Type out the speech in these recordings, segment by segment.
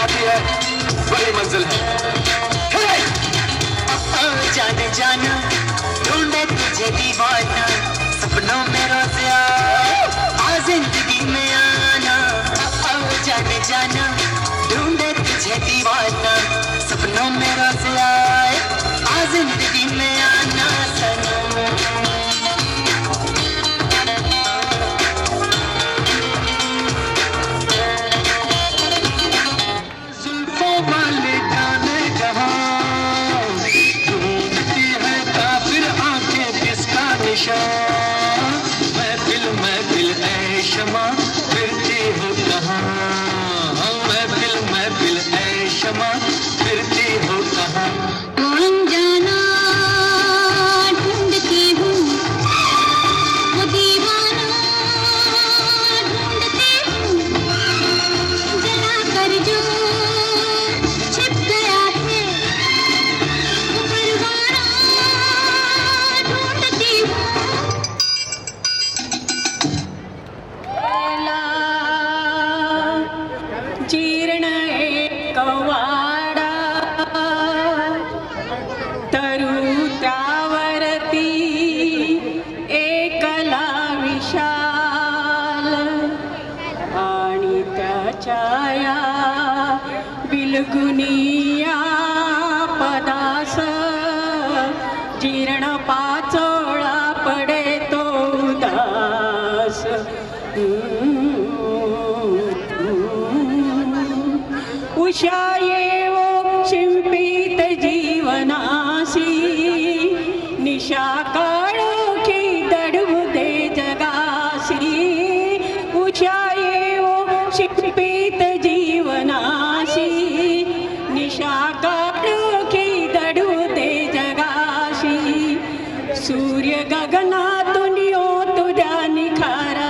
जाती है वही मंजिल है। जाने जाना ढूंढे तुझे दीवाना, सपनों में रोज आ जिंदगी में आना। जाने जाना ढूंढे तुझे दीवाना, सपनों में रोज आए आ जिंदगी में आना सनम। महफिल महफिल ऐ शमा फिरती हो कहाँ, महफिल महफिल ऐ शमा फिरती हो कहाँ। कौन जाना ढूंढती हूँ वो दीवाना, ढूंढती हूँ जला कर जो छिप गया है वो परवाना, ढूंढती हूँ। जीर्ण एक वाडा तरु त्यावरती एकला विशाल, आणि त्याच्या या बिलगुनिया पदास जीर्ण पाचोळा पडे तो उदास। उषा येवो शिंपीत जीवनासी, निशा काळोखी दडवू दे जगासी। उषा येवो शिंपीत जीवनासी, निशा काळोखी दडवू दे जगासी। सूर्य गगनातून यो तुझ्या निखारा,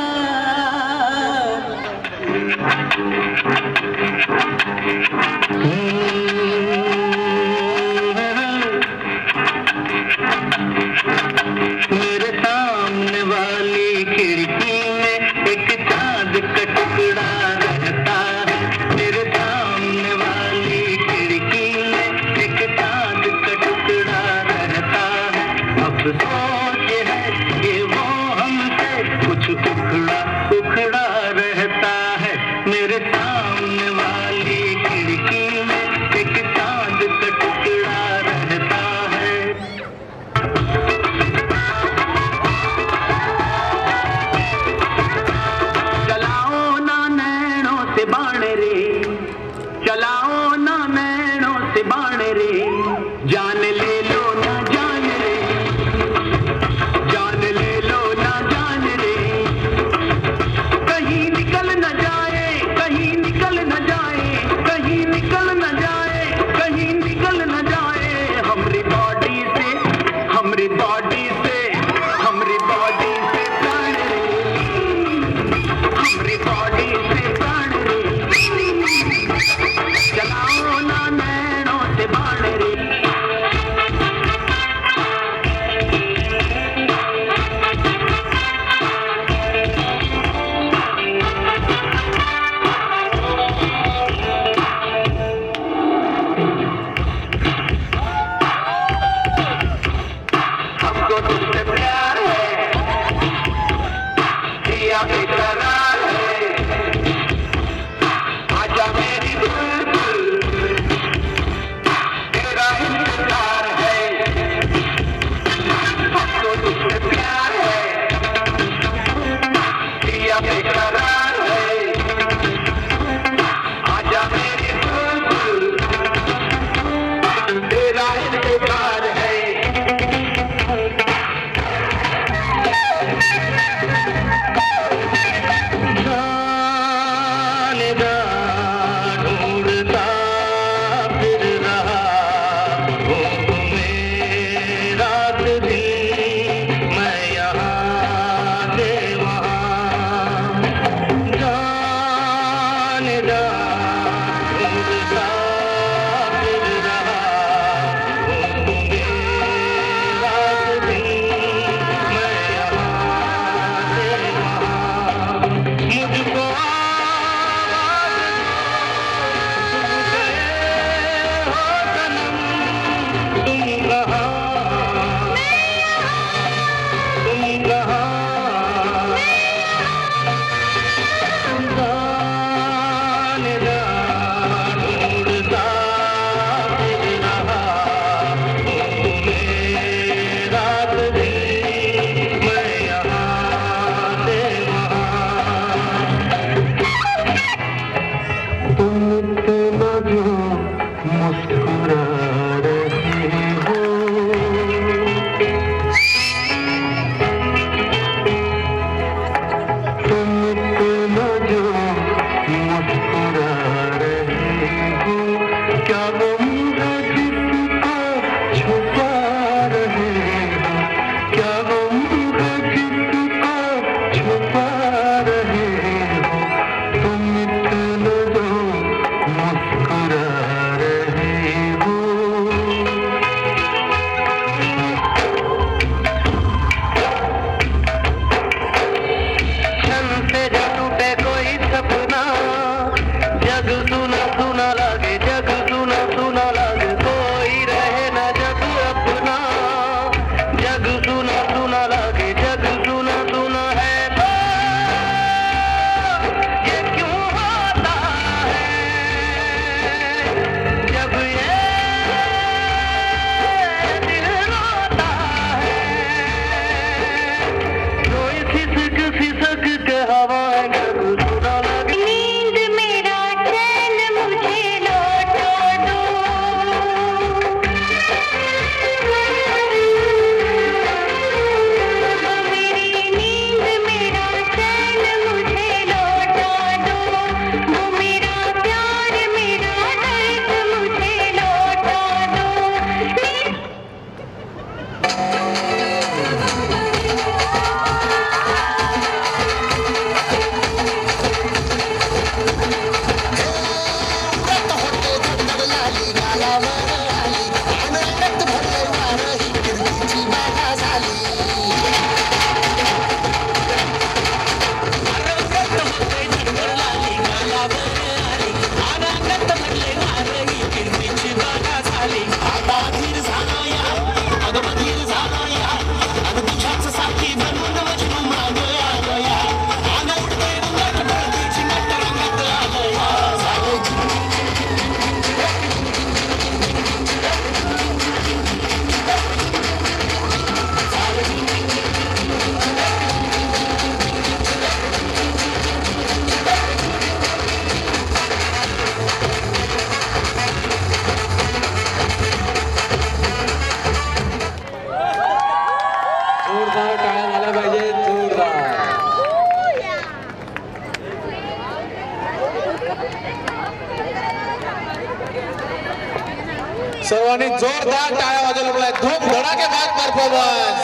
सर्वांनी जोरदार टाळ्या वाजवल्या पाहिजे. धूम धडाकेबाज परफॉर्मन्स,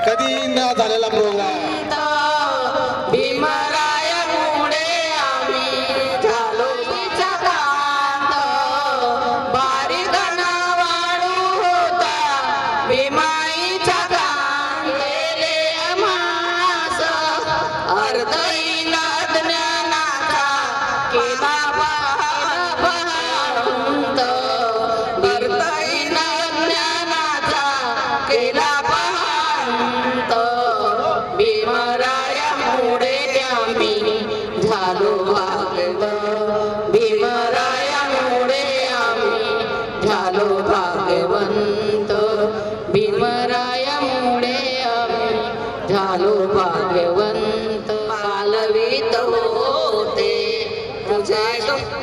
कधी न झालेला प्रोग्राम.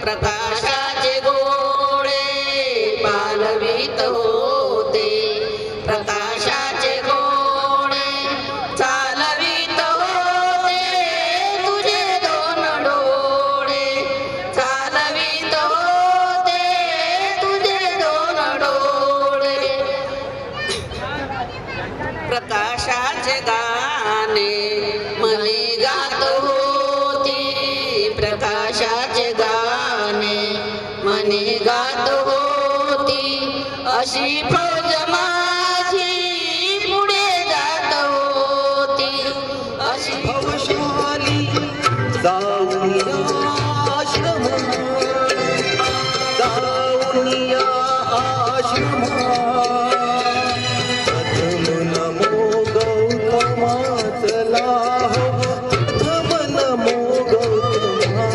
प्रकाशाचे गोळे पालवित होते, प्रकाशाचे गोळे चालवित होते, तुझे दोन डोळे चालवित होते, तुझे दोन डोळे. प्रकाशाचे गाणे मने गात होती, प्रकाशाचे गाणे मने गात होती, अशी फौज माझी पुढे जात होती, अशी फौजवाली जाऊनिया आश्रम, जाऊनिया आश्रम. प्रथम नमो गौतमाचला हो, प्रथम नमो गौतमा.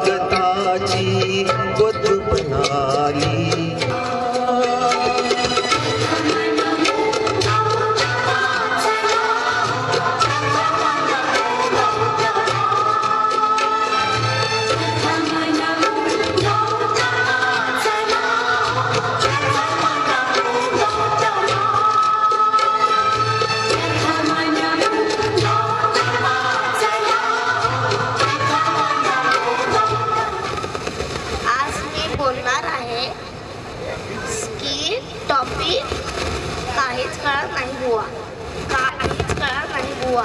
तथागताची वधू बनाली, बोलणार आहे की टॉपिक काहीच कळत नाही बुवा, काहीच कळत नाही बुवा,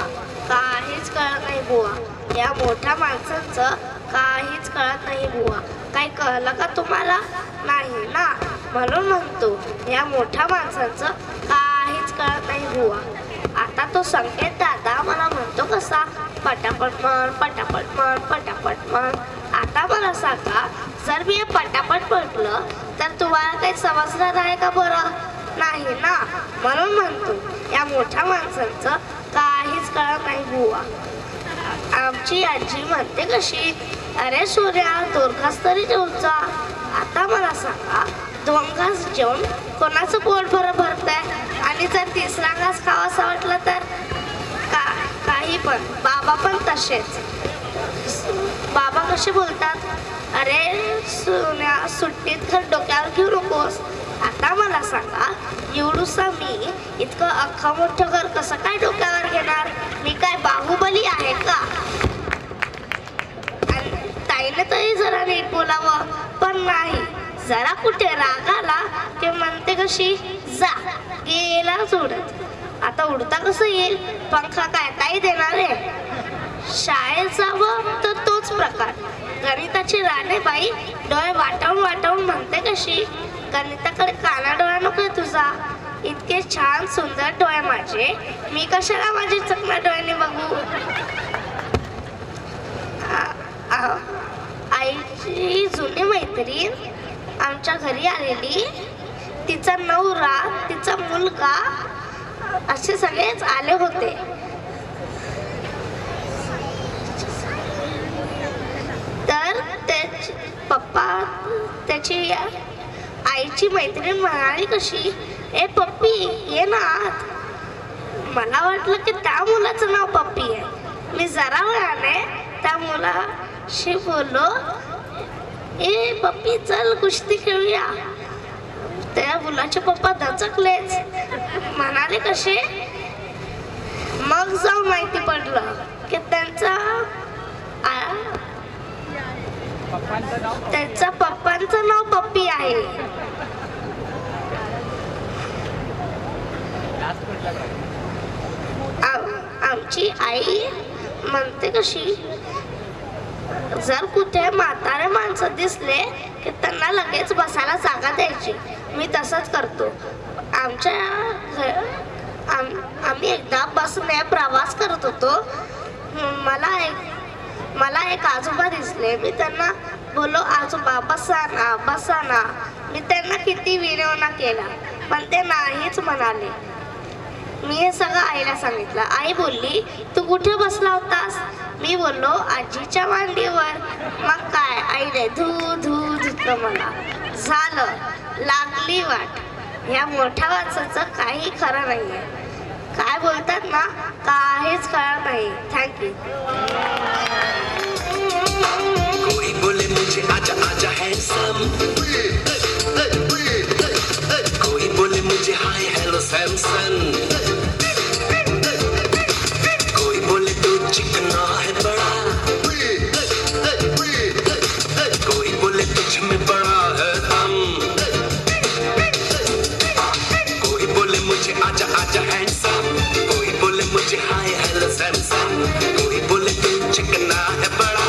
काहीच कळत नाही बुवा. या मोठ्या माणसांचं काहीच कळत नाही बुवा. काही कळलं का तुम्हाला? नाही ना, म्हणून म्हणतो या मोठ्या माणसांचं काहीच कळत नाही बुवा. आता तो संकेत दादा मला म्हणतो कसा, पटापट म्हण, पटापट म्हण, पटापट म्हण. आता मला सांगा, जर मी हे पटापट म्हटलं तर तुम्हाला काही समजणार आहे का बरं? नाही ना, म्हणून म्हणतो या मोठ्या माणसांचं काहीच कळत नाही बुवा. आमची आजी म्हणते कशी, अरे सूर्या 2 घास तरी जेवचा. आता मला सांगा, 2 घास जेवण कोणाचं पोट भरतंय? आणि जर 3रा घास खावासा वाटलं तर काही पण. बाबा पण तसेच. बाबा कसे बोलतात, अरे सोन्या सुट्टीत घर डोक्यावर घेऊ नकोस. आता मला सांगा, एवढूसा मी इतकं अख्खा मोठं घर कसं काय डोक्यावर घेणार? मी काय बाहुबली आहे का? ताईने तरी जरा नीट बोलावं, पण नाही. जरा कुठे राग आला ते म्हणते कशी, जा गेला उडत. आता उडता कसं येईल? पंखा काय ताई देणार आहे? शाळेत जावं तर तोच प्रकार. गणिताची राणेबाई डोळे वाटावून म्हणते कशी, गणिताकडे काना डोळा नकोय तुझा, इतके छान सुंदर डोळे माझे, मी कशाला माझे चकना डोळ्याने बघू? आईची जुनी मैत्रीण आमच्या घरी आलेली, तिचा नवरा, तिचा मुलगा असे सगळेच आले होते. तर त्याचे पप्पा, त्याची आईची मैत्रीण म्हणाली कशी, ए पप्पी ये ना आत. मला वाटलं की त्या मुलाचं नाव पप्पी आहे. मी जरा वेळाने त्या मुलाशी बोललो, ए पप्पी चल कुस्ती खेळूया. त्या मुलाचे पप्पा दचकलेच. म्हणाले कसे, मग जाऊन माहिती पडलं की त्यांच्या पप्पांचं नाव पप्पी आहे. आमची आई म्हणते कशी, जर कुठे म्हातारे माणसं दिसले की त्यांना लगेच बसायला जागा द्यायची. मी तसंच करतो. आम्ही एकदा बसने प्रवास करत होतो. मला एक आजोबा दिसले. मी त्यांना बोललो, आजोबा बसा ना, बसा ना. मी त्यांना किती विनवणा केला पण ते नाहीच म्हणाले. मी हे सगळं आईला सांगितलं. आई बोलली, तू कुठे बसला होतास? मी बोललो, आजीच्या मांडीवर. मग काय, आईने धुतलं मला. झालं, लागली वाट. या मोठ्या माणसाचं काही खरं नाहीये. काय बोलतात ना, काहीच कळत नाही. थँक्यू. कोई बोले मुझे आजा आजा हैंडसम, कोई बोले मुझे हाय हेलो सैमसन, कोई बोले तू चिकना है बड़ा, कोई बोले तुझ में बड़ा है दम, कोई बोले मुझे आजा आजा हैंडसम, कोई बोले मुझे हाय हेलो सैमसन, कोई बोले तू चिकना है बड़ा,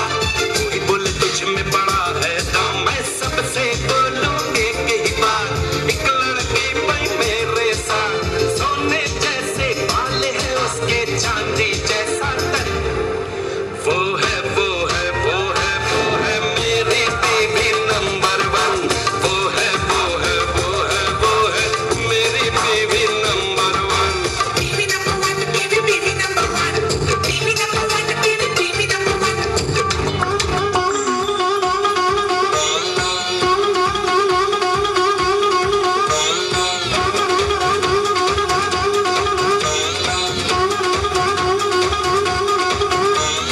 कोई बोले तुझ में बड़ा है दम. मैं सबसे बोलूं एक ही बात, एक लड़के भाई मेरे साथ, सोने जैसे बाल है उसके, चांदी जैसा तन, वो है वो है वो है वो है मेरी बेबी नंबर 1, वो है वो है वो है वो है मेरी baby number 1. Baby number 1, baby number 1, baby number 1, baby number 1.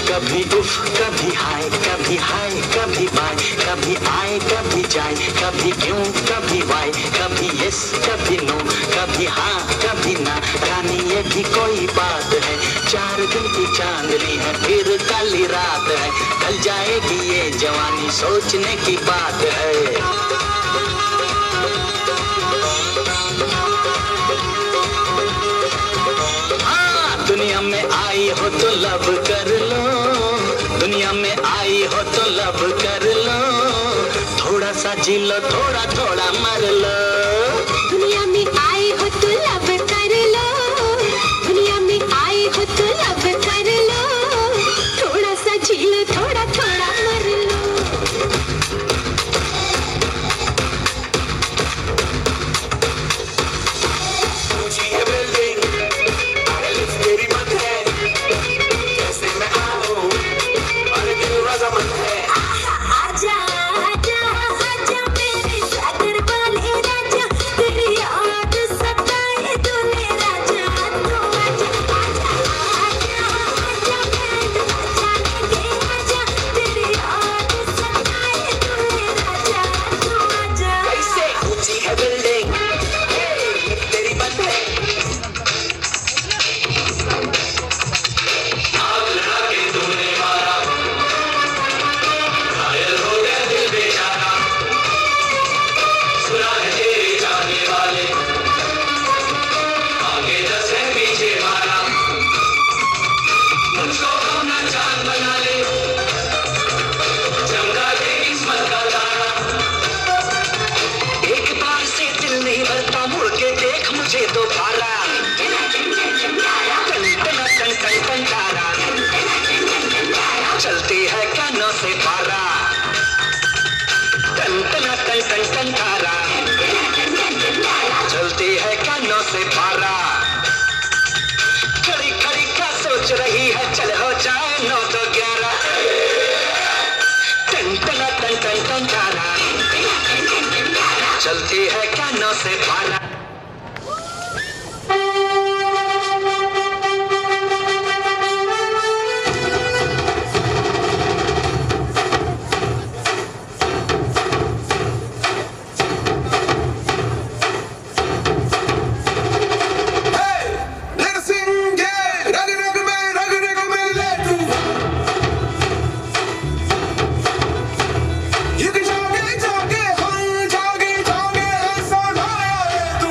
कभी उफ कभी हाय कभी कभी बाय, कभी आए कभी जाए, कभी क्यों कभी वाई, कभी यस कभी नो, कभी हाँ कभी ना. रानी ये भी कोई बात है, 4 दिन की चांदनी है फिर फिर काली रात है, ढल जाएगी ये जवानी सोचने की बात है। दुनिया में आई हो तो लब कर लो, दुनिया में आई हो तो लब कर लो, थोड़ा सा जी लो थोड़ा थोड़ा मर लो। दुनिया में आई हो तो लब कर लो, दुनिया में आई हो तो लब कर लो, थोड़ा सा जी लो थोड़ा थोड़ा मर लो। ऊंची है बिल्डिंग, अरे लिफ्ट तेरी बंद है, कैसे मैं आऊं, अरे दिल रज़ामंद है। आजा आजा आजा मेरे सागर वाले राजा, तेरी याद सताए दूल्हे राजा, तू आजा आजा आजा आजा बैंड बजाने दे आजा, तेरी याद सताए दूल्हे राजा, तू आजा। कैसे ऊंची है बिल्डिंग, लिफ्ट तेरी बंद है। आग लगा के तूने मारा, घायल हो गया दिल बेचारा, सुना है तेरे जाने वाले, आगे 10 है पीछे 12, मुझको अपना जान बना ले, चमका दे किस्मत का तारा। एक बार से दिल नहीं भरता, मुड़ के देख मुझे दोबारा, टन टन टन टन तारा, चलती है कानों से पारा, टन टन टन टन टन तारा, चलती है कानों से पारा। खड़ी खड़ी क्या सोच रही है, चल हो जाए 9 तो 11, टन टन टन टन टन तारा, चलती है कानों से पारा। You can talk it, हम जागे जागे ऐसा ना आए तू।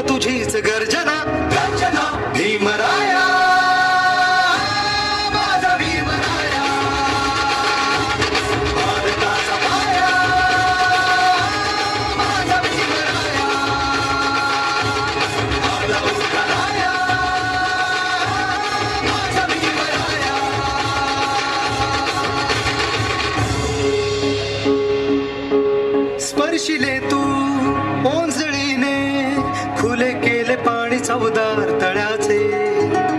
तुझीच गर्जना गर्जना भीमराया माझा भीमराया भारताचा पाया माझा भीमराया आला उठाया माझा भीमराया स्पर्शिले तू ओंजळीने खुले केले पाणी चवदार तळ्याचे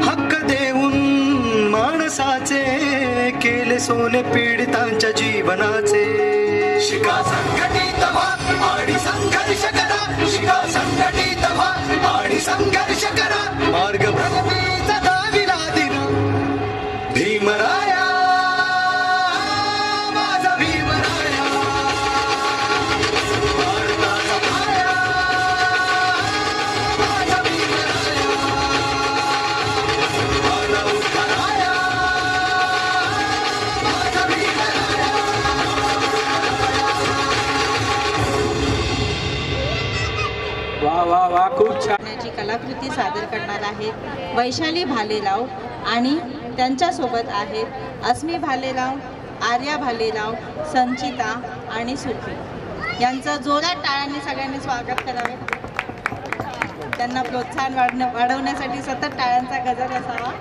हक्क देऊन माणसाचे केले सोने पीडितांच्या जीवनाचे शिका संघटित व्हा आणि संघर्ष करा शिका संघटित व्हा आणि संघर्ष करा मार्ग प्रगतीचा दाविला दिला भीमराया माझा भीमराया भारताचा पाया माझा भीमराया आला उठाया माझा भीमराया वा वा वा खूप छान. ची कलाकृती सादर करणार आहेत वैशाली भालेराव आणि त्यांच्यासोबत आहेत अस्मी भालेराव, आर्या भालेराव, संचिता आणि सुखी. यांचं जोरात टाळ्यांनी सगळ्यांनी स्वागत करावे. त्यांना प्रोत्साहन वाढवण्यासाठी सतत टाळ्यांचा गजर असावा.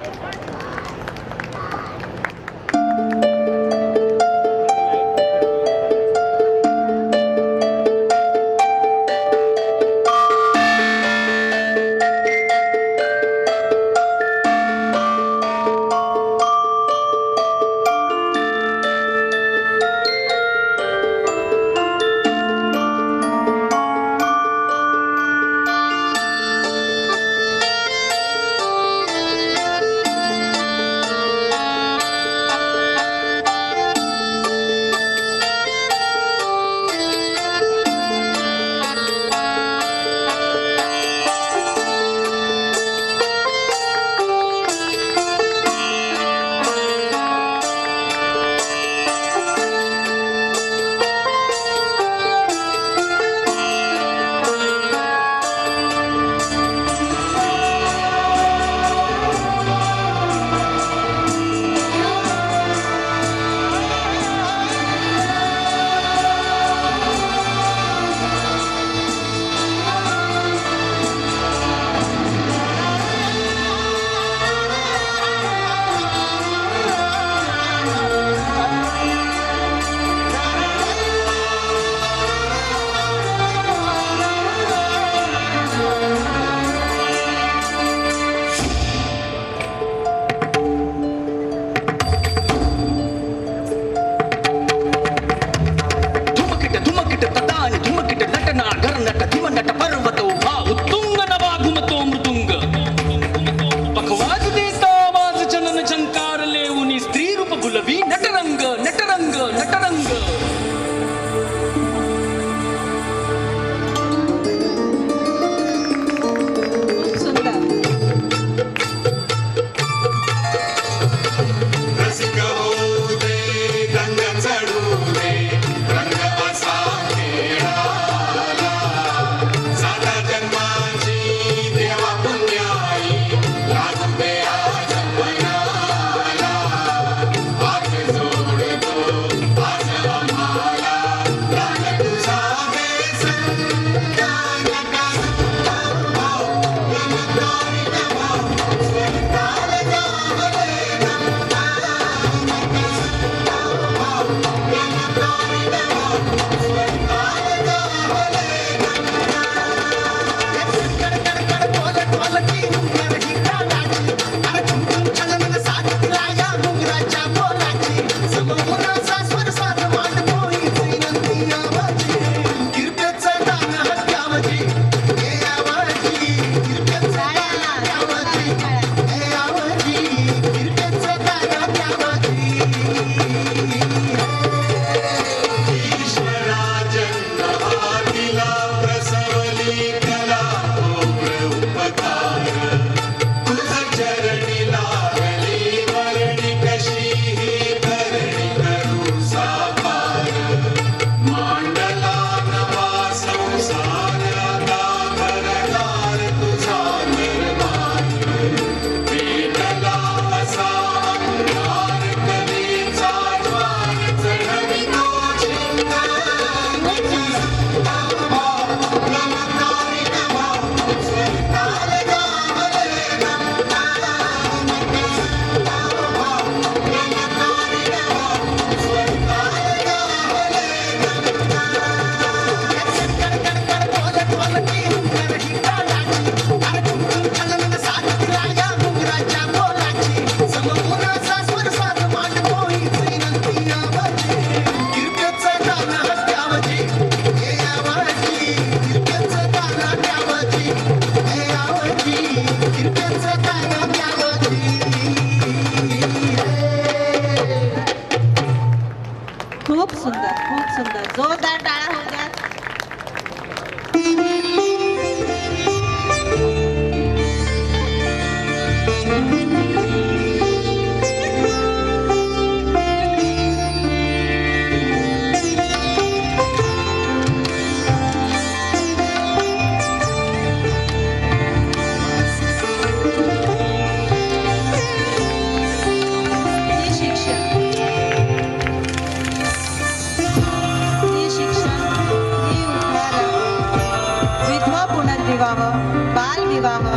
बालविवाह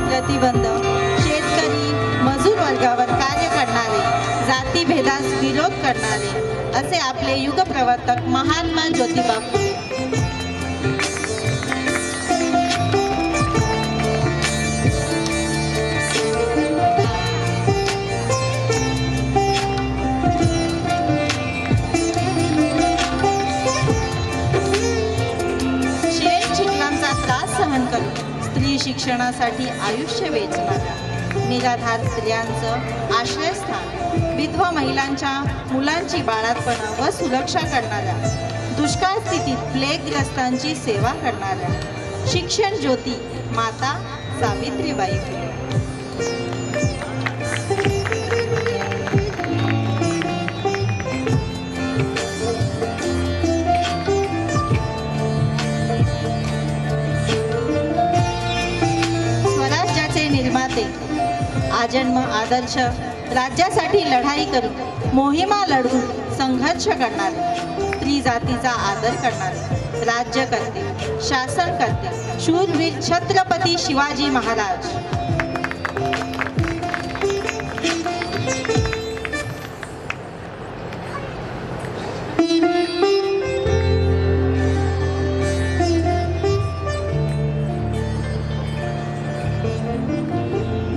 प्रतिबंध, शेतकरी मजूर वर्गावर कार्य करणारे, जातीभेदास विरोध करणारे असे आपले युगप्रवर्तक महात्मा ज्योतिबा फुले. सहन करून स्त्री शिक्षणासाठी आयुष्य वेचणाऱ्या, निराधार स्त्रियांचं आश्रयस्थान, विधवा महिलांच्या मुलांची बाळातपणा व सुरक्षा करणाऱ्या, दुष्काळ स्थितीत प्लेगग्रस्तांची सेवा करणाऱ्या शिक्षण ज्योती माता सावित्रीबाई फुले. आजन्म आदर्श राज्यासाठी लढाई करून मोहिमा लढून संघर्ष करणारे, स्त्री जातीचा आदर करणारे राज्यकर्ते, शासनकर्ते, शूरवीर छत्रपती शिवाजी महाराज.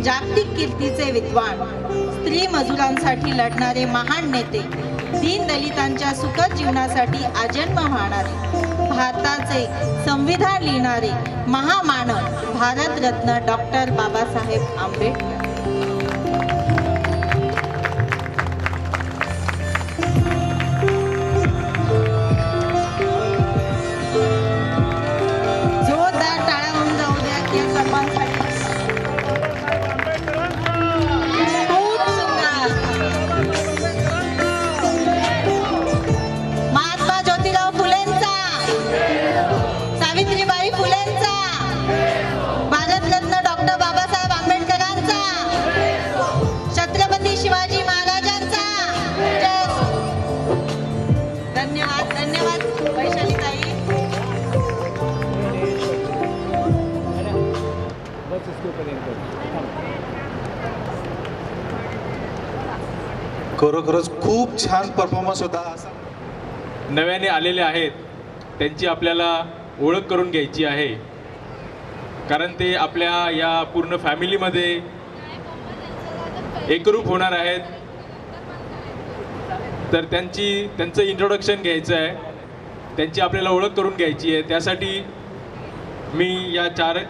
जागतिक कीर्तीचे विद्वान, स्त्री मजुरांसाठी लढणारे महान नेते, दीनदलितांच्या सुखद जीवनासाठी आजन्म वाहणारे, भारताचे संविधान लिहिणारे महामानव भारतरत्न डॉक्टर बाबासाहेब आंबेडकर. जोरदार टाळ्या होऊन जाऊ द्या या सर्वांसाठी. सावित्रीबाई फुलेंचा, भारतरत्न डॉक्टर बाबासाहेब आंबेडकरांचा, छत्रपती शिवाजी महाराजांचा. धन्यवाद धन्यवाद वैशालीताई. खरोखरच खूप छान परफॉर्मन्स होता. नव्याने आलेले आहेत त्यांची आपल्याला ओळख करून घ्यायची आहे, कारण ते आपल्या या पूर्ण फॅमिलीमध्ये एकरूप होणार आहेत. तर त्यांचं इंट्रोडक्शन घ्यायचं आहे, त्यांची आपल्याला ओळख करून घ्यायची आहे. त्यासाठी मी या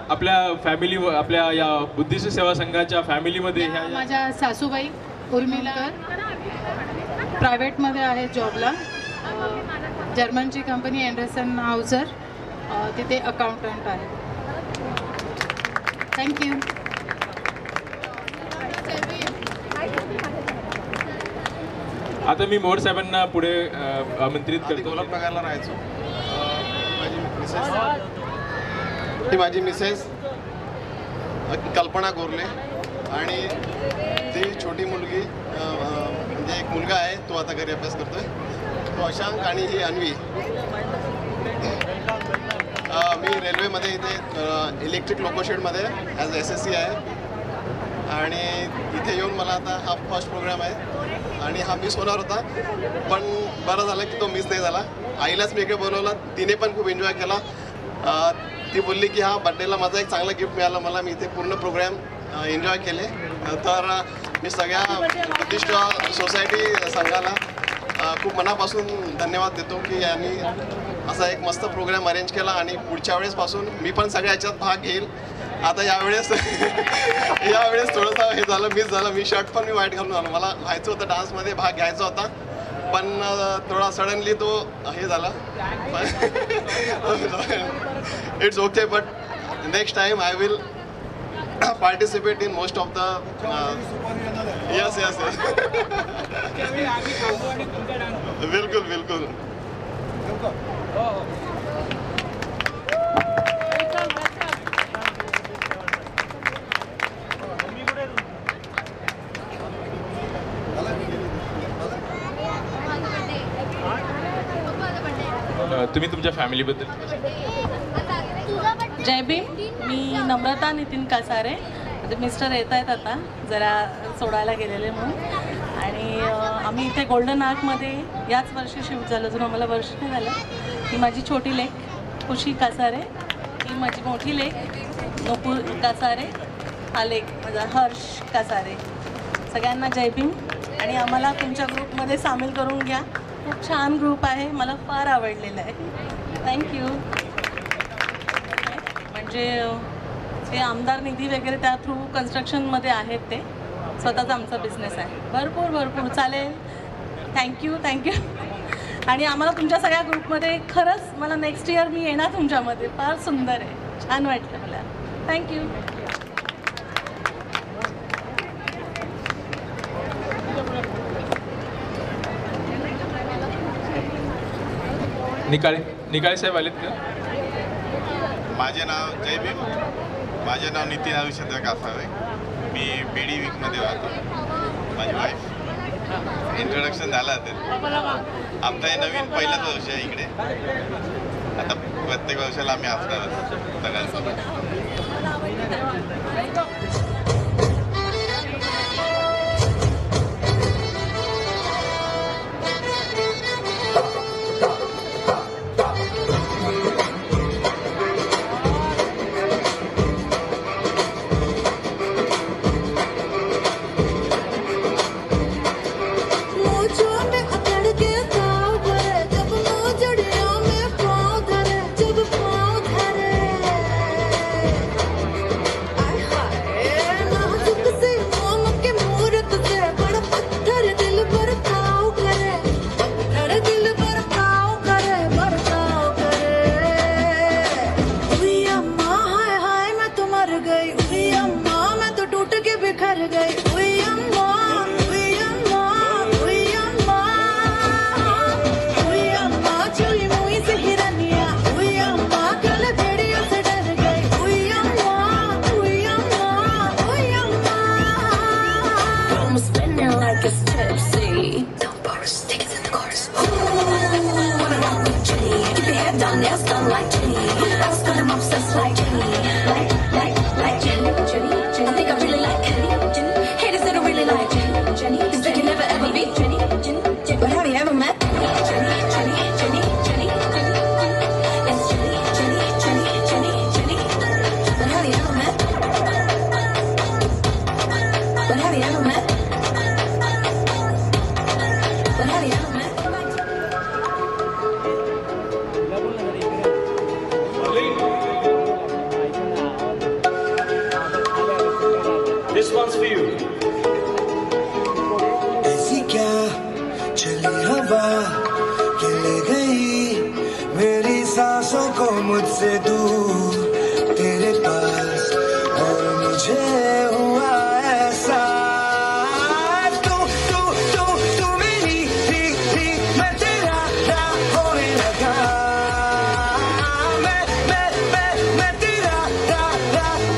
आपल्या या बुद्धिस्ट सेवा संघाच्या फॅमिलीमध्ये माझ्या सासूबाई उर्मिला प्रायव्हेटमध्ये आहे जॉबला, जर्मनची कंपनी अँडरसन हाऊसर, तिथे अकाउंटंट आहे. थँक्यू. आता मी मोहोळ साहेबांना पुढे आमंत्रित करतो. कोल्हापूरला राहायचो. ही माझी मिसेस कल्पना गोरले आणि ती छोटी मुलगी म्हणजे एक मुलगा आहे, तो आता घरी अभ्यास करतोय, तो अशांक, आणि ही अन्वी. मी रेल्वेमध्ये इथे इलेक्ट्रिक लोकोशेडमध्ये ॲज SSC आहे आणि इथे येऊन मला आता हा फर्स्ट प्रोग्राम आहे आणि हा मिस होणार होता, पण बरं झालं की तो मिस नाही झाला. आईलाच मी इकडे बोलवलं, तिने पण खूप एन्जॉय केला. ती बोलली की हा बड्डेला माझा एक चांगला गिफ्ट मिळालं मला, मी इथे पूर्ण प्रोग्राम एन्जॉय केले. तर मी सगळ्या बुद्धिस्ट सोसायटी संघाला खूप मनापासून धन्यवाद देतो की यांनी असा एक मस्त प्रोग्राम अरेंज केला आणि पुढच्या वेळेसपासून मी पण सगळ्या ह्याच्यात भाग घेईल. आता यावेळेस थोडंसं हे झालं, मिस झालं. मी शर्ट पण वाईट घालून आलो, मला व्हायचं होतं डान्समध्ये भाग घ्यायचा होता, पण थोडा सडनली तो हे झाला. It's okay, but next time I will participate in most of the yes. बिलकुल बिलकुल. तुम्ही तुमच्या फॅमिलीबद्दल. जय भीम. मी नम्रता नितीन कासारे. म्हणजे मिस्टर येत आहेत आता जरा सोडायला गेलेले म्हणून. आणि आम्ही इथे गोल्डन आर्कमध्ये याच वर्षी शिफ्ट झालो. अजून आम्हाला वर्ष नाही झालं. ही माझी छोटी लेक खुशी कासारे. ही माझी मोठी लेक नकुल कासारे. हा लेक माझा हर्ष कासारे. सगळ्यांना जय भीम. आणि आम्हाला तुमच्या ग्रुपमध्ये सामील करून घ्या. खूप छान ग्रुप आहे. मला फार आवडलेलं आहे. थँक्यू. म्हणजे ते आमदार निधी वगैरे त्या थ्रू कन्स्ट्रक्शनमध्ये आहेत. ते स्वतःचा आमचा बिझनेस आहे. भरपूर चालेल. थँक्यू. आणि आम्हाला तुमच्या सगळ्या ग्रुपमध्ये खरंच मला नेक्स्ट इयर मी येणार तुमच्यामध्ये. फार सुंदर आहे. छान वाटलं मला. थँक्यू. निकाळे साहेब आलेत का? माझे नाव जय भीम. माझे नाव नितीन आयुष्यचंद्र कासारे. मी बीडी वीकमध्ये राहतो. माझी वाईफ. इंट्रोडक्शन झालं असेल. आमचं हे नवीन पहिलंच वर्ष आहे इकडे. आता प्रत्येक वर्षाला आम्ही असणारच सगळ्यांसोबत. This one's for you. ऐसी क्या चली हवा कि ले गई मेरी सांसों को मुझसे दूर तेरे पास, और मुझे हुआ ऐसा तू तू तू तू मेरी थी मैं तेरा होने लगा. मैं तेरा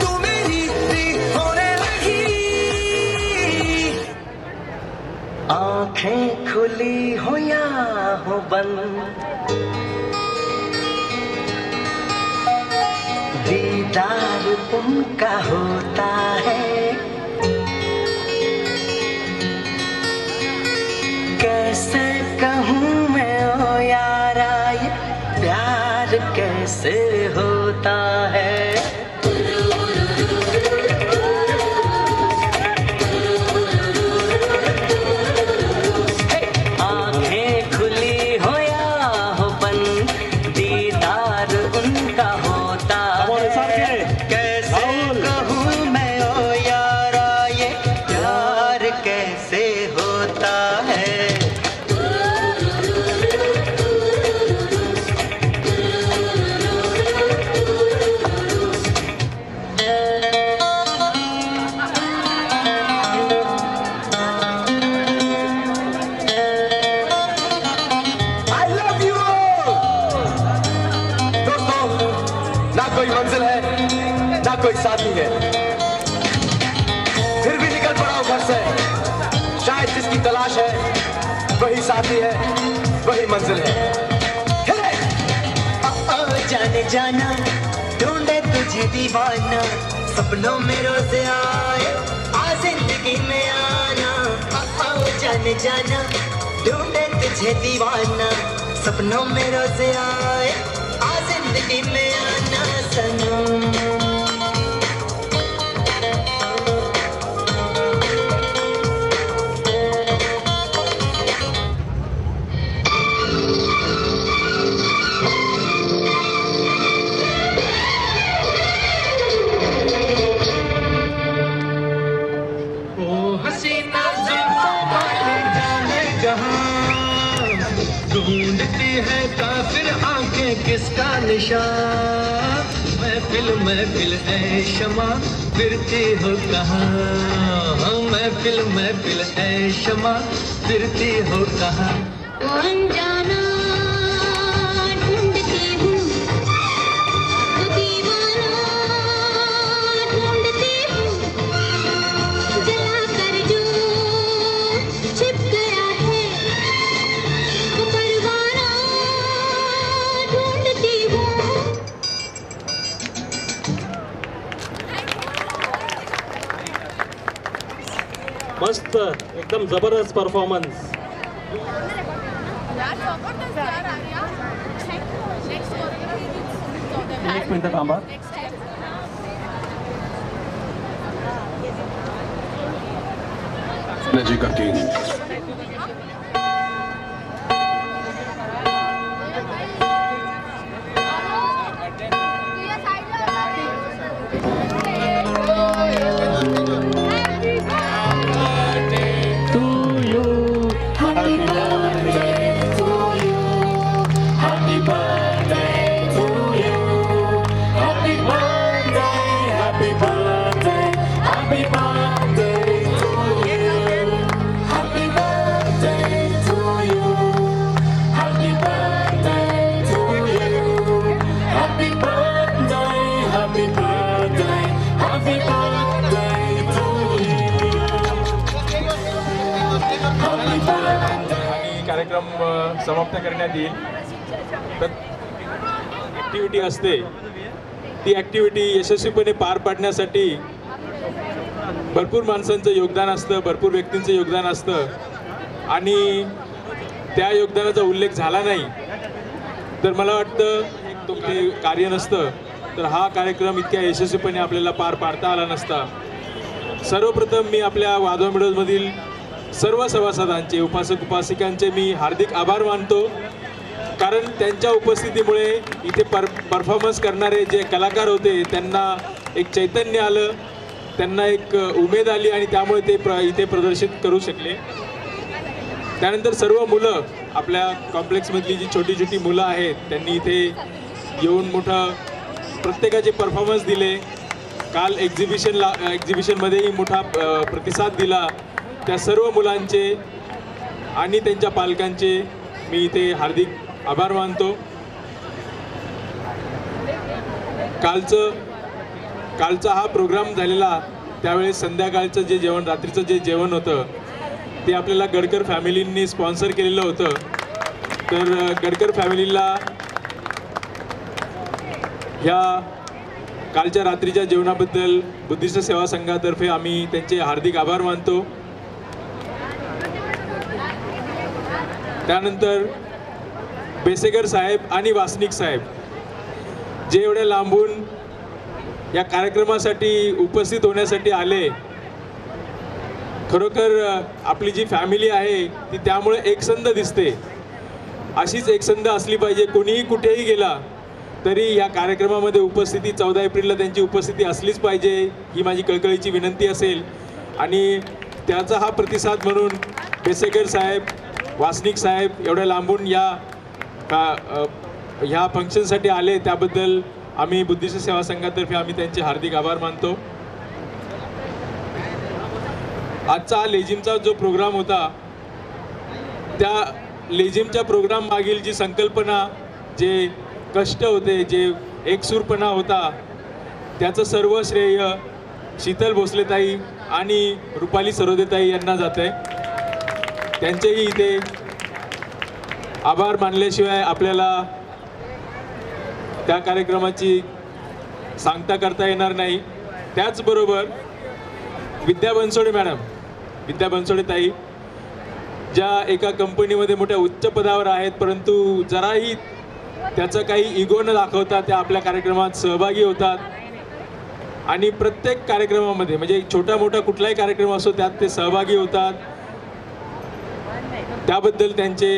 तू मेरी थी होने लगी. आँखें खुली हो या हो बंद, दीदार उनका होता है. कैसे कहूँ मैं ओ यारा ये प्यार कैसे होता है. आँखें खुली हो या हो बंद, दीदार उनका होता है. कैसे कहूँ मैं ओ यारा ये प्यार कैसे होता है. I love you all. दोस्तों, ना कोई मंजिल है ना कोई साथी है, फिर भी निकल पड़ा हूं घर से. शायद जिसकी तलाश है वही साथी है, वही मंजिल है. जाने जाना ढूंढे तुझे दीवाना सपनों में रोज आए आ जिंदगी में आना आओ जाने जाना ढूंढे तुझे दीवाना सपनों में रोज आए आ जिंदगी में आना सनम। ढूंढती है काफिर आंखें किसका निशान महफिल महफिल ऐ शमा फिरती हो कहाँ महफिल ऐ शमा फिरती हो कहाँ अनजाना ढूंढती हूँ तो दीवाना ढूंढती हूँ जला कर जो छिप गया है वो परवाना ढूंढती हूँ। मस्त एकदम जबरदस्त परफॉर्मन्स. एक मिनिट थांबा. एनर्जी का किंग कार्यक्रम समाप्त करण्यात येईल. तर ॲक्टिव्हिटी असते ती ॲक्टिव्हिटी यशस्वीपणे पार पाडण्यासाठी भरपूर माणसांचं योगदान असतं, भरपूर व्यक्तींचं योगदान असतं आणि त्या योगदानाचा उल्लेख झाला नाही तर मला वाटतं तो काही कार्य नसतं, तर हा कार्यक्रम इतक्या यशस्वीपणे आपल्याला पार पाडता आला नसता. सर्वप्रथम मी आपल्या वादवा मिडोजमधील सर्व सभासदांचे, उपासक उपासिकांचे मी हार्दिक आभार मानतो, कारण त्यांच्या उपस्थितीमुळे इथे परफॉर्मन्स करणारे जे कलाकार होते त्यांना एक चैतन्य आलं, त्यांना एक उमेद आली आणि त्यामुळे ते इथे प्रदर्शित करू शकले. त्यानंतर सर्व मुलं, आपल्या कॉम्प्लेक्समधली जी छोटी छोटी मुलं आहेत त्यांनी इथे येऊन मोठं प्रत्येकाचे परफॉर्मन्स दिले. काल एक्झिबिशनमध्येही मोठा प्रतिसाद दिला. त्या सर्व मुलांचे आणि त्यांच्या पालकांचे मी इथे हार्दिक आभार मानतो. कालचा हा प्रोग्राम झालेला त्यावेळेस संध्याकाळचं जे जेवण, रात्रीचं जे जेवण होतं ते आपल्याला गडकर फॅमिलींनी स्पॉन्सर केलेलं होतं. तर गडकर फॅमिलीला ह्या कालच्या रात्रीच्या जेवणाबद्दल बुद्धिस्ट सेवा संघातर्फे आम्ही त्यांचे हार्दिक आभार मानतो. त्यानंतर बेसेकर साहेब आणि वासनिक साहेब जे एवढ्या लांबून या कार्यक्रमासाठी उपस्थित होण्यासाठी आले, खरोखर आपली जी फॅमिली आहे ती त्यामुळे एकसंध दिसते. अशीच एकसंध असली पाहिजे. कोणीही कुठेही गेला तरी या कार्यक्रमामध्ये उपस्थिती 14 एप्रिलला त्यांची उपस्थिती असलीच पाहिजे ही माझी कळकळीची विनंती असेल. आणि त्याचा हा प्रतिसाद म्हणून बेसेकर साहेब, वासनिक साहेब एवढ्या लांबून ह्या फंक्शनसाठी आले त्याबद्दल आम्ही बुद्धिस्ट सेवा संघातर्फे आम्ही त्यांचे हार्दिक आभार मानतो. आजचा हा लेझिमचा जो प्रोग्राम होता त्या लेझिमच्या प्रोग्राम मागील जी संकल्पना, जे कष्ट होते, जे एकसूरपणा होता त्याचं सर्व श्रेय शीतल भोसलेताई आणि रुपाली सरोदेताई यांना जात आहे. त्यांचेही इथे आभार मानल्याशिवाय आपल्याला त्या कार्यक्रमाची सांगता करता येणार नाही. त्याचबरोबर विद्या बनसोडे मॅडम, विद्या बनसोडे ताई, ज्या एका कंपनीमध्ये मोठ्या उच्च पदावर आहेत, परंतु जराही त्याचं काही इगो न दाखवता त्या आपल्या कार्यक्रमात सहभागी होतात आणि प्रत्येक कार्यक्रमामध्ये, म्हणजे छोटा मोठा कुठलाही कार्यक्रम असो त्यात ते सहभागी होतात. त्याबद्दल त्यांचे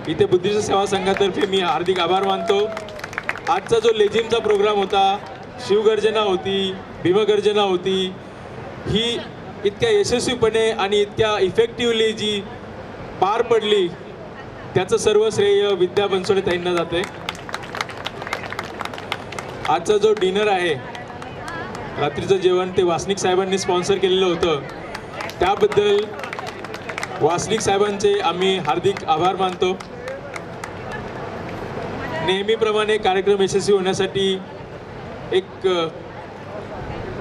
इथे बुद्धिस्ट सेवा संघातर्फे मी हार्दिक आभार मानतो. आजचा जो लेझिमचा प्रोग्राम होता, शिवगर्जना होती, भीमगर्जना होती, ही इतक्या यशस्वीपणे आणि इतक्या इफेक्टिव्हली जी पार पडली, त्याचं सर्व श्रेय विद्या बनसोडे ताईंना जाते. आजचा जो डिनर आहे, रात्रीचं जेवण, ते वासनिक साहेबांनी स्पॉन्सर केलेलं होतं. त्याबद्दल वासनिक साहेबांचे आम्ही हार्दिक आभार मानतो. नेहमीप्रमाणे कार्यक्रम यशस्वी होण्यासाठी एक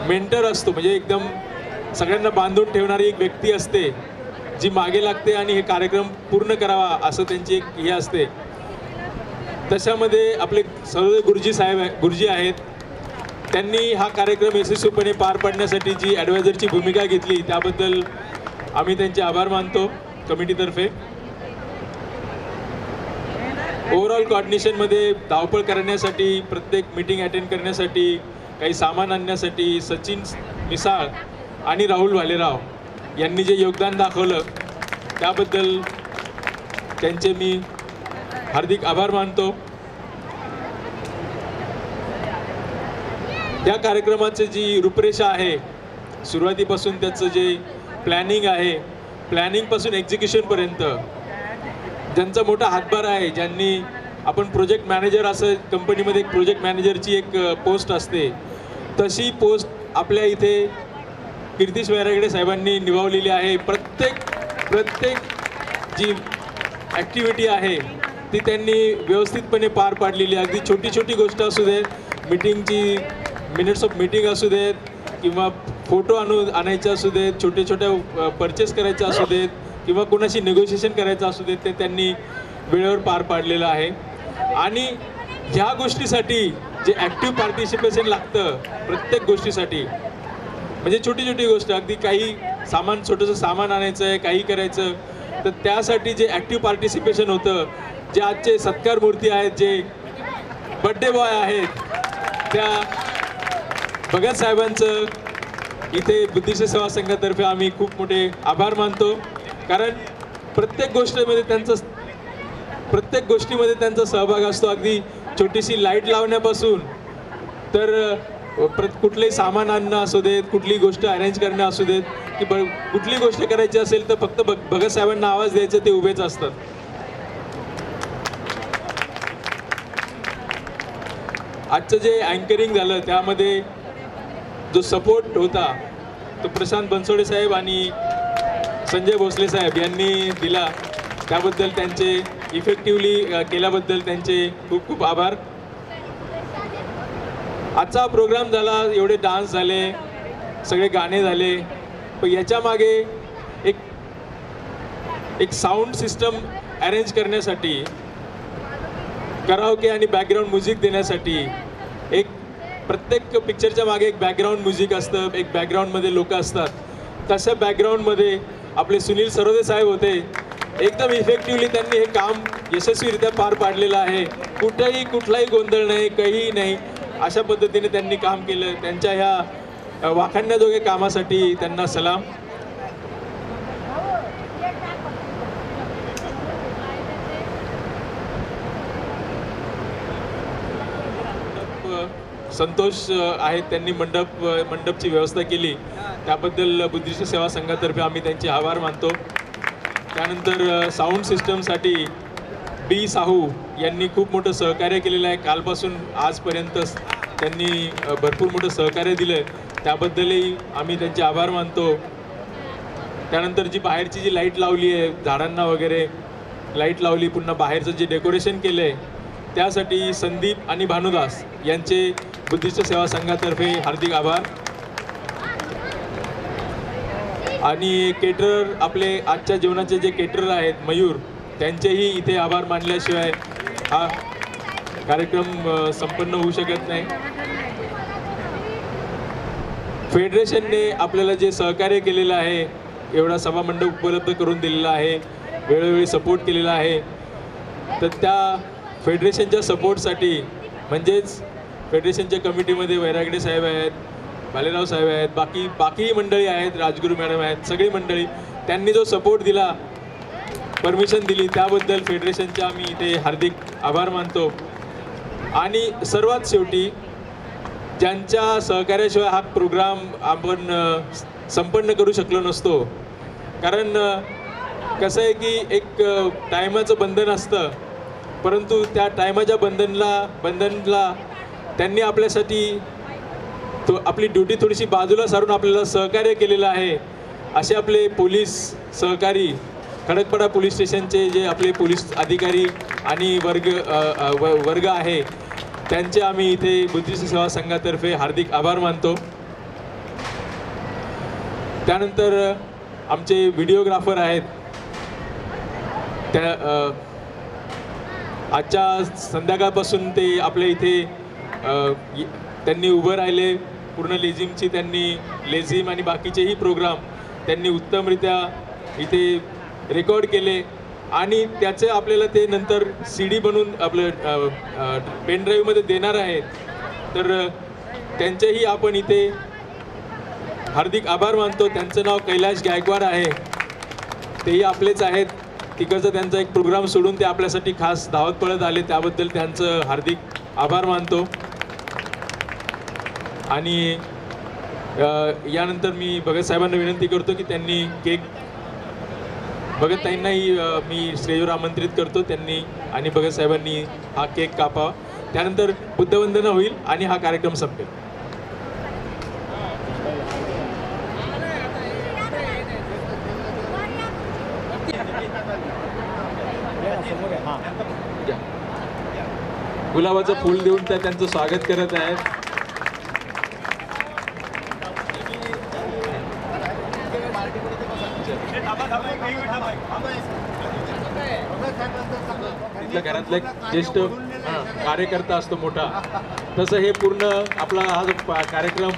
मेंटर असतो, म्हणजे एकदम सगळ्यांना बांधून ठेवणारी एक व्यक्ती असते जी मागे लागते आणि हे कार्यक्रम पूर्ण करावा असं त्यांची एक हे असते. तशामध्ये आपले सर्व गुरुजी आहेत. त्यांनी हा कार्यक्रम यशस्वीपणे पार पाडण्यासाठी जी ॲडवायझरची भूमिका घेतली त्याबद्दल आम्ही त्यांचे आभार मानतो कमिटीतर्फे. ओव्हरऑल कोऑर्डिनेशनमध्ये धावपळ करण्यासाठी, प्रत्येक मीटिंग अटेंड करण्यासाठी, काही सामान आणण्यासाठी सचिन मिसाळ आणि राहुल भालेराव यांनी जे योगदान दाखवलं त्याबद्दल त्यांचे मी हार्दिक आभार मानतो. या कार्यक्रमाची जी रूपरेषा आहे, सुरुवातीपासून त्याचं जे प्लॅनिंग आहे, प्लॅनिंगपासून एक्झिक्युशनपर्यंत ज्यांचा मोठा हातभार आहे, ज्यांनी, आपण प्रोजेक्ट मॅनेजर असं कंपनीमध्ये एक प्रोजेक्ट मॅनेजरची एक पोस्ट असते, तशी पोस्ट आपल्या इथे कीर्तिश वैरागडे साहेबांनी निभावलेली आहे. प्रत्येक जी ॲक्टिव्हिटी आहे ती त्यांनी व्यवस्थितपणे पार पाडलेली आहे. अगदी छोटी छोटी गोष्ट असू देत, मीटिंगची मिनिट्स ऑफ मीटिंग असू देत, किंवा फोटो आणायचे असू देत, छोटे छोट्या परचेस करायचे असू देत, किंवा कोणाशी निगोशिएशन करायचं असू देत, ते त्यांनी वेळेवर पार पाडलेलं आहे. आणि ह्या गोष्टीसाठी जे ॲक्टिव्ह पार्टिसिपेशन लागतं प्रत्येक गोष्टीसाठी, म्हणजे छोटी छोटी गोष्ट, अगदी काही सामान, छोटंसं सामान आणायचं आहे, काही करायचं, तर त्यासाठी जे ॲक्टिव्ह पार्टिसिपेशन होतं, जे आजचे सत्कार मूर्ती आहेत, जे बड्डे बॉय आहेत, त्या भगत साहेबांचं इथे बुद्धिस्ट सेवा संघातर्फे आम्ही खूप मोठे आभार मानतो. कारण प्रत्येक गोष्टीमध्ये त्यांचा सहभाग असतो. अगदी छोटीशी लाईट लावण्यापासून तर कुठलंही सामान आणणं असू देत, कुठली गोष्ट अरेंज करणं असू देत, की कुठली गोष्ट करायची असेल तर फक्त भगत साहेबांना आवाज द्यायचा, ते उभेच असतात. आजचं जे अँकरिंग झालं त्यामध्ये जो सपोर्ट होता तो प्रशांत बनसोडे साहेब आणि संजय भोसले साहेब यांनी दिला. त्याबद्दल त्यांचे इफेक्टिव्हली केल्याबद्दल त्यांचे खूप खूप आभार. आजचा प्रोग्राम झाला, एवढे डान्स झाले, सगळे गाणे झाले, पण याच्या मागे एक साऊंड सिस्टम अरेंज करण्यासाठी, कराओके आणि बॅकग्राऊंड म्युझिक देण्यासाठी, एक प्रत्येक पिक्चरच्या मागे एक बॅकग्राऊंड म्युझिक असतं, एक बॅकग्राऊंडमध्ये लोक असतात. तशा बॅकग्राऊंडमध्ये आपले सुनील सरोदे साहेब होते. एकदम इफेक्टिव्हली त्यांनी हे काम यशस्वीरित्या पार पाडलेलं आहे. कुठलाही गोंधळ नाही, काहीही नाही, अशा पद्धतीने त्यांनी काम केलं. त्यांच्या ह्या वाखाणण्याजोगे कामासाठी त्यांना सलाम. संतोष आहेत, त्यांनी मंडपची व्यवस्था केली, त्याबद्दल बुद्धिस्ट सेवा संघातर्फे आम्ही त्यांचे आभार मानतो. त्यानंतर साऊंड सिस्टमसाठी बी साहू यांनी खूप मोठं सहकार्य केलेलं आहे. कालपासून आजपर्यंत त्यांनी भरपूर मोठं सहकार्य दिलं आहे, त्याबद्दलही आम्ही त्यांचे आभार मानतो. त्यानंतर जी बाहेरची जी लाईट लावली आहे, झाडांना वगैरे लाईट लावली, पुन्हा बाहेरचं जे डेकोरेशन केलं आहे त्यासाठी संदीप आणि भानुदास यांचे बुद्धिस्ट सेवा संघातर्फे हार्दिक आभार. आणि केटरर, आपले आजच्या जेवणाचे जे केटरर आहेत मयूर, त्यांचेही इथे आभार मानल्याशिवाय हा कार्यक्रम संपन्न होऊ शकत नाही. फेडरेशनने आपल्याला जे सहकार्य केलेलं आहे, एवढा सभामंडप उपलब्ध करून दिलेला आहे, वेळोवेळी सपोर्ट केलेला आहे, तर त्या फेडरेशनच्या सपोर्टसाठी म्हणजेच फेडरेशनच्या कमिटीमध्ये वैरागडे साहेब आहेत, भालेराव साहेब आहेत, बाकी मंडळी आहेत, राजगुरू मॅडम आहेत, सगळी मंडळी, त्यांनी जो सपोर्ट दिला, परमिशन दिली, त्याबद्दल फेडरेशनचे आम्ही इथे हार्दिक आभार मानतो. आणि सर्वात शेवटी ज्यांच्या सहकार्याशिवाय हा प्रोग्राम आपण संपन्न करू शकलो नसतो. कारण कसं आहे की एक टायमाचं बंधन असतं, परंतु त्या टायमाच्या बंधनला त्यांनी आपल्यासाठी आपली ड्युटी थोडीशी बाजूला सारून आपल्याला सहकार्य केलेलं आहे. असे आपले पोलीस सहकारी, खडकपाडा पोलीस स्टेशनचे जे आपले पोलीस अधिकारी आणि वर्ग आहे, त्यांचे आम्ही इथे बुद्धिस्ट सेवा संघातर्फे हार्दिक आभार मानतो. त्यानंतर आमचे व्हिडिओग्राफर आहेत, त्या आजच्या संध्याकाळपासून ते आपल्या इथे त्यांनी उभं राहिले. पूर्ण लेझिमची त्यांनी लेझिम आणि बाकीचेही प्रोग्राम त्यांनी उत्तमरित्या इथे रेकॉर्ड केले आणि त्याचे आपल्याला ते नंतर CD बनवून आपलं पेन ड्राईव्हमध्ये देणार आहेत. तर त्यांचेही आपण इथे हार्दिक आभार मानतो. त्यांचं नाव कैलाश गायकवाड आहे, तेही आपलेच आहेत. तिकडचा त्यांचा एक प्रोग्राम सोडून ते आपल्यासाठी खास धावत पळत आले, त्याबद्दल त्यांचं हार्दिक आभार मानतो. आणि यानंतर मी भगत साहेबांना विनंती करतो की त्यांनी केक, भगत ताईंनाही मी स्टेजवर आमंत्रित करतो, त्यांनी आणि भगत साहेबांनी हा केक कापावा. त्यानंतर बुद्धवंदना होईल आणि हा कार्यक्रम संपेल. गुलाबाचं फूल देऊन त्या त्यांचं स्वागत करत आहेत. घरातला एक ज्येष्ठ कार्यकर्ता असतो मोठा, तसं हे पूर्ण आपला हा जो कार्यक्रम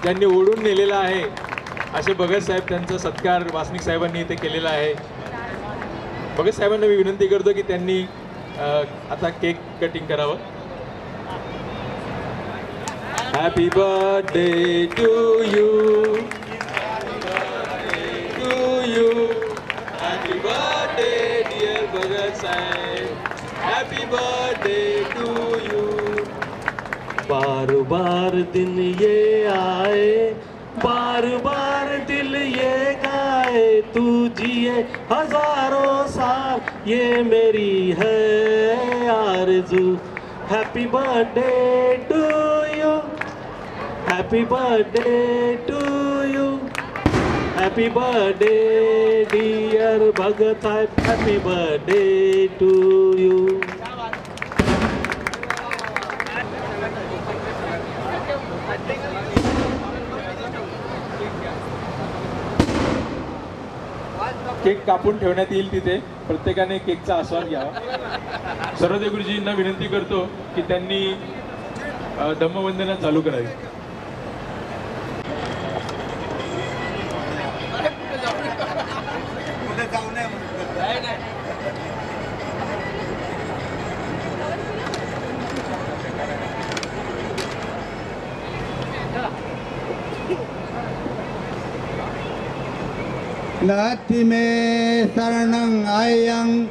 ज्यांनी ओढून नेलेला आहे असे भगत साहेब, त्यांचा सत्कार वासनिक साहेबांनी इथे केलेला आहे. भगत साहेबांना मी विनंती करतो की त्यांनी आता केक कटिंग करावं. Happy birthday to you, happy birthday dear Bhagat Saheb, happy birthday to you. बार बार दिन ये आए, बार बार दिल ये गाए, तू जिए हजारों साल ये मेरी है आरज़ू. Happy birthday to you, happy birthday to you, happy birthday dear Bhagat Saheb, happy birthday to you. Cake कापून ठेवण्यात येईल तिथे, प्रत्येकाने केकचा आस्वाद घ्यावा. सर्वदेव गुरुजींना विनंती करतो की त्यांनी धम्मवंदना चालू करावी. नाति में शरणं आयं,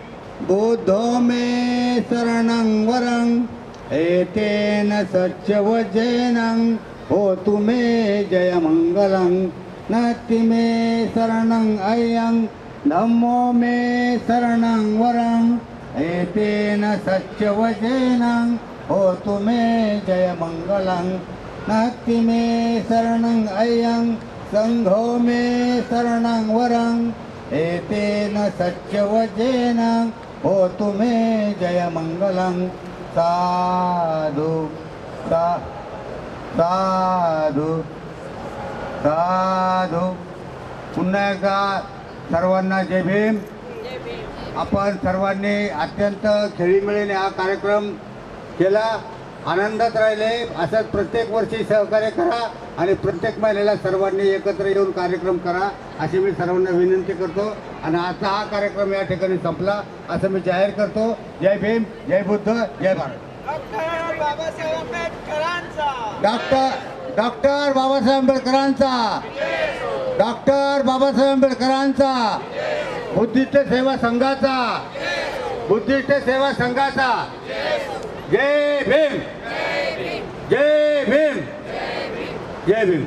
बुद्धो में शरणं वरं, एतेन सत्यवचनं होतु मे जय मंगलं. नाति में शरणं आयं, धम्मो में शरणं वरं, एतेन सत्यवचनं होतु मे जय मंगलं. नाति में शरणं आयं, संघो में शरणं वरं, एतेन सत्यवचनं होतु मे जय मंगलं. साधु साधु साधु. पुन्हा एकदा सर्वांना जय भीम. आपण सर्वांनी अत्यंत खेळीमेळीने हा कार्यक्रम केला, आनंदात राहिले. असंच प्रत्येक वर्षी सहकार्य करा आणि प्रत्येक महिलेला सर्वांनी एकत्र येऊन कार्यक्रम करा अशी मी सर्वांना विनंती करतो. आणि आजचा हा कार्यक्रम या ठिकाणी संपला असं मी जाहीर करतो. जय भीम, जय बुद्ध, जय भारत. डॉक्टर बाबासाहेब आंबेडकरांचा, डॉक्टर बाबासाहेब आंबेडकरांचा, बुद्धिस्ट सेवा संघाचा, जय भीम, जय भीम, जय भीम.